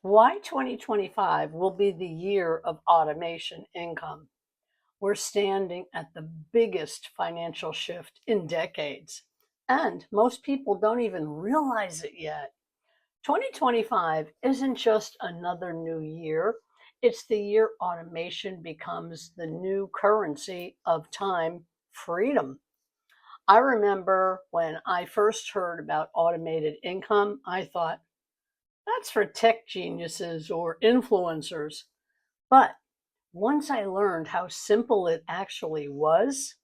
Why 2025 will be the year of automation income. We're standing at the biggest financial shift in decades, and most people don't even realize it yet. 2025 isn't just another new year, it's the year automation becomes the new currency of time freedom. I remember when I first heard about automated income, I thought, that's for tech geniuses or influencers. But once I learned how simple it actually was,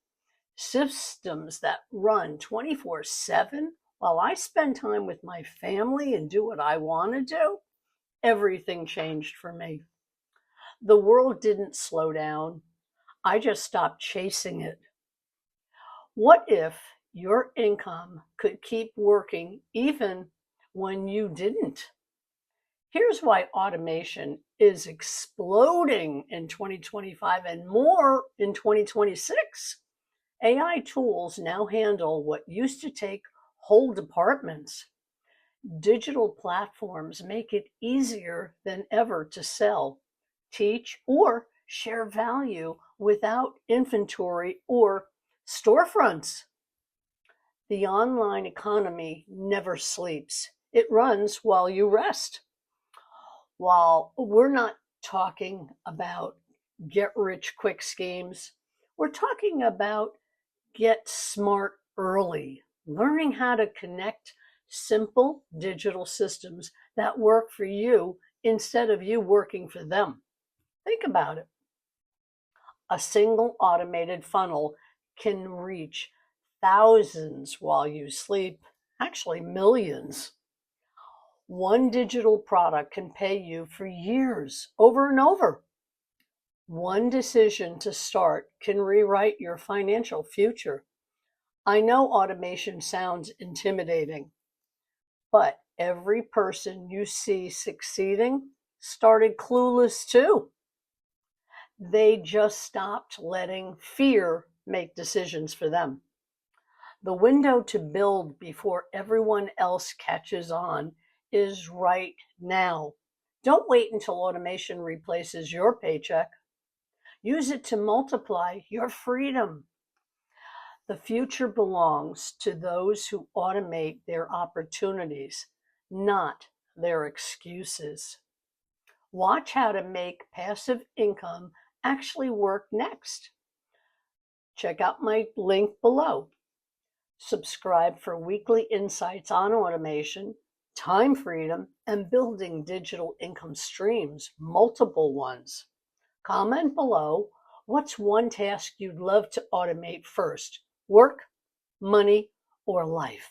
systems that run 24/7 while I spend time with my family and do what I want to do, everything changed for me. The world didn't slow down. I just stopped chasing it. What if your income could keep working even when you didn't? Here's why automation is exploding in 2025 and more in 2026. AI tools now handle what used to take whole departments. Digital platforms make it easier than ever to sell, teach, or share value without inventory or storefronts. The online economy never sleeps. It runs while you rest. While we're not talking about get rich quick schemes, we're talking about get smart early, learning how to connect simple digital systems that work for you instead of you working for them. Think about it. A single automated funnel can reach thousands while you sleep, actually millions. One digital product can pay you for years, over and over. One decision to start can rewrite your financial future. I know automation sounds intimidating, but every person you see succeeding started clueless too. They just stopped letting fear make decisions for them. The window to build before everyone else catches on is right now. Don't wait until automation replaces your paycheck. Use it to multiply your freedom. The future belongs to those who automate their opportunities, not their excuses. Watch how to make passive income actually work next. Check out my link below. Subscribe for weekly insights on automation, time freedom, and building digital income streams, multiple ones. Comment below, what's one task you'd love to automate first? Work, money, or life?